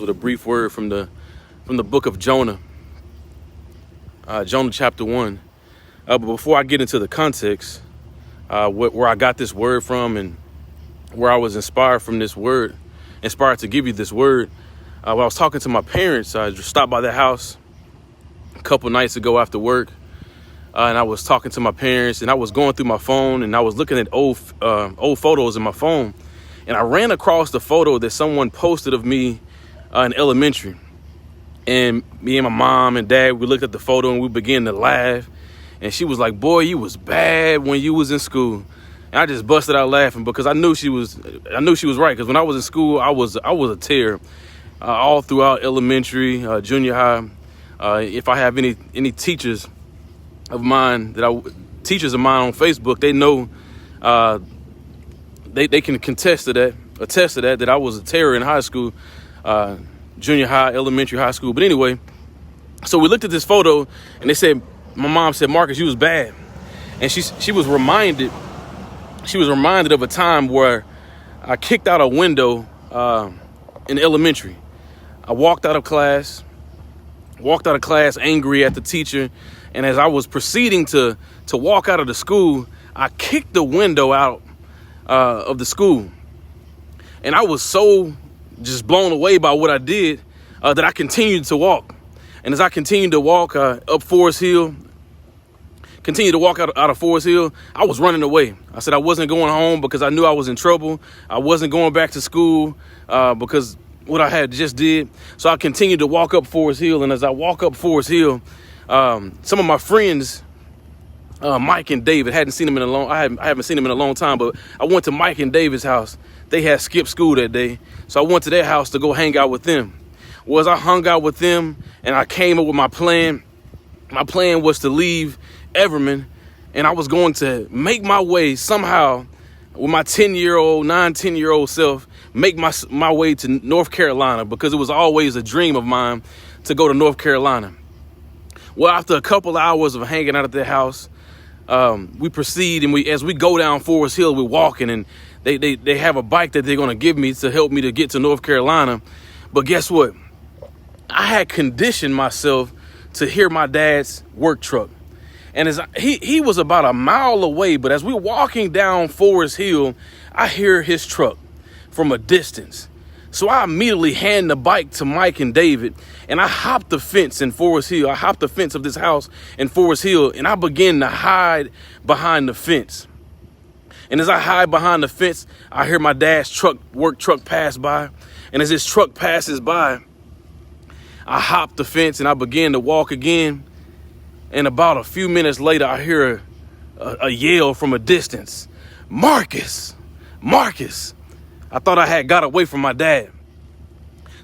With a brief word from the book of Jonah, Jonah chapter 1. But before I get into the context, where I got this word from and where I was inspired from this word, inspired to give you this word, when I was talking to my parents, I just stopped by their house a couple nights ago after work, and I was talking to my parents, and I was going through my phone, and I was looking at old photos in my phone, and I ran across the photo that someone posted of me in elementary. And me and my mom and dad, we looked at the photo and we began to laugh. And she was like, "Boy, you was bad when you was in school." And I just busted out laughing because I knew she was right. Because when I was in school, I was a terror all throughout elementary, junior high. If I have any teachers of mine on Facebook, they know, they can attest to that I was a terror in high school. Junior high, elementary, high school. But anyway, so we looked at this photo and my mom said, "Marcus, you was bad." And she was reminded of a time where I kicked out a window in elementary. I walked out of class angry at the teacher. And as I was proceeding to walk out of the school, I kicked the window out of the school. And I was so just blown away by what I did, that I continued to walk. And as I continued to walk up Forest Hill, out of Forest Hill, I was running away. I said I wasn't going home because I knew I was in trouble. I wasn't going back to school because what I had just did. So I continued to walk up Forest Hill. And as I walk up Forest Hill, some of my friends, Mike and David, I haven't seen them in a long time, but I went to Mike and David's house. They had skipped school that day. So I went to their house to go hang out with them. Well, as I hung out with them and I came up with my plan was to leave Everman, and I was going to make my way somehow with my 10-year-old self, make my way to North Carolina, because it was always a dream of mine to go to North Carolina. Well, after a couple hours of hanging out at their house, we proceed, and as we go down Forest Hill, we're walking, and they have a bike that they're going to give me to help me to get to North Carolina. But guess what? I had conditioned myself to hear my dad's work truck. And he was about a mile away, but as we're walking down Forest Hill, I hear his truck from a distance. So I immediately hand the bike to Mike and David, and I hopped the fence in Forest Hill. I hopped the fence of this house in Forest Hill, and I began to hide behind the fence. And as I hide behind the fence, I hear my dad's work truck pass by. And as his truck passes by, I hop the fence and I began to walk again. And about a few minutes later, I hear a yell from a distance. "Marcus, Marcus." I thought I had got away from my dad.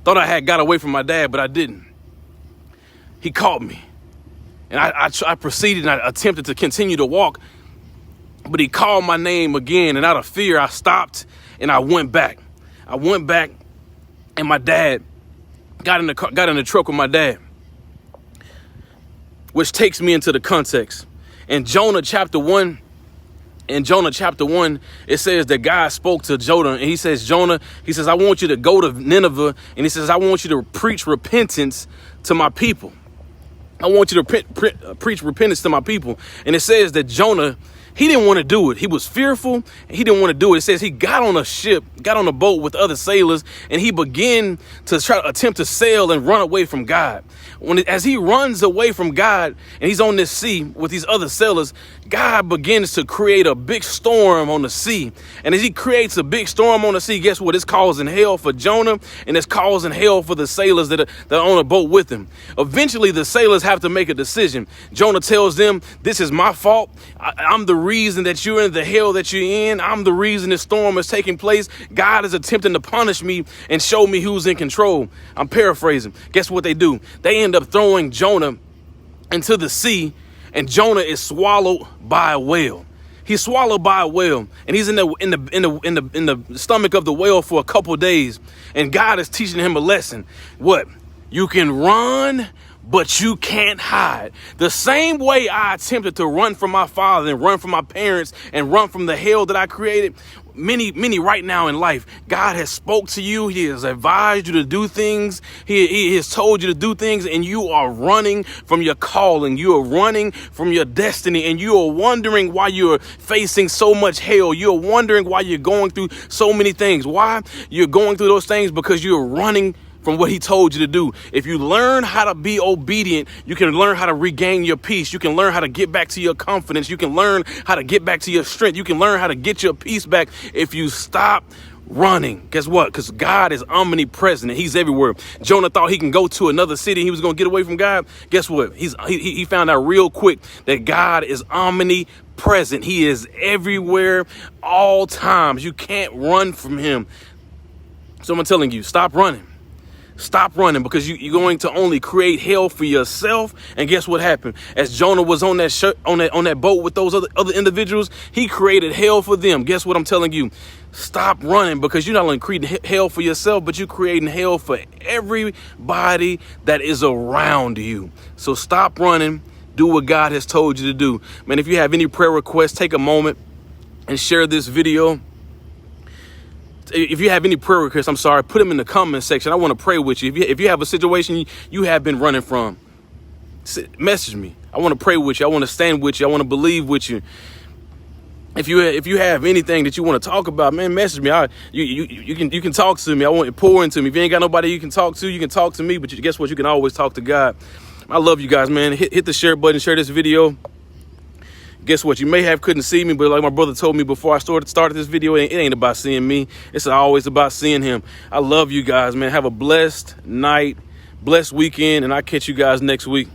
But I didn't. He caught me. And I proceeded and I attempted to continue to walk. But he called my name again. And out of fear, I stopped and I went back. And my dad got in the truck with my dad. Which takes me into the context. In Jonah chapter 1, it says that God spoke to Jonah, and he says, "Jonah, I want you to go to Nineveh, and he says, I want you to preach repentance to my people. I want you to preach repentance to my people." And it says that Jonah, he didn't want to do it. He was fearful. He didn't want to do it. It says he got on a boat with other sailors, and he began to attempt to sail and run away from God. As he runs away from God and he's on this sea with these other sailors, God begins to create a big storm on the sea. And as he creates a big storm on the sea, guess what? It's causing hell for Jonah, and it's causing hell for the sailors that are on a boat with him. Eventually, the sailors have to make a decision. Jonah tells them, "This is my fault. I'm the reason that you're in the hell that you're in. I'm the reason this storm is taking place. God is attempting to punish me and show me who's in control." I'm paraphrasing. Guess what they do? They end up throwing Jonah into the sea, and Jonah is swallowed by a whale. He's swallowed by a whale, and he's in the stomach of the whale for a couple of days. And God is teaching him a lesson. What? You can run, but you can't hide. The same way I attempted to run from my father and run from my parents and run from the hell that I created, many right now in life, God has spoke to you. He has advised you to do things. He has told you to do things, and you are running from your calling. You are running from your destiny, and you are wondering why you're facing so much hell. You're wondering why you're going through so many things. Why you're going through those things? Because you're running from what he told you to do. If you learn how to be obedient, you can learn how to regain your peace. You can learn how to get back to your confidence. You can learn how to get back to your strength. You can learn how to get your peace back if you stop running. Guess what? Because God is omnipresent and he's everywhere. Jonah thought he can go to another city and he was going to get away from God. Guess what? He found out real quick that God is omnipresent. He is everywhere, all times. You can't run from him. So I'm telling you, stop running. Stop running, because you're going to only create hell for yourself. And guess what happened? As Jonah was on that boat with those other individuals, he created hell for them. Guess what I'm telling you? Stop running, because you're not only creating hell for yourself, but you're creating hell for everybody that is around you. So stop running. Do what God has told you to do. Man, if you have any prayer requests, take a moment and share this video. If you have any prayer requests, put them in the comment section. I want to pray with you. If you have a situation you have been running from, message me. I want to pray with you. I want to stand with you. I want to believe with you. If you have anything that you want to talk about, man, message me. You can talk to me. I want you to pour into me. If you ain't got nobody you can talk to, you can talk to me. But guess what? You can always talk to God. I love you guys, man. Hit the share button. Share this video. Guess what? You may have couldn't see me, but like my brother told me before I started this video, it ain't about seeing me. It's always about seeing him. I love you guys, man. Have a blessed night, blessed weekend, and I'll catch you guys next week.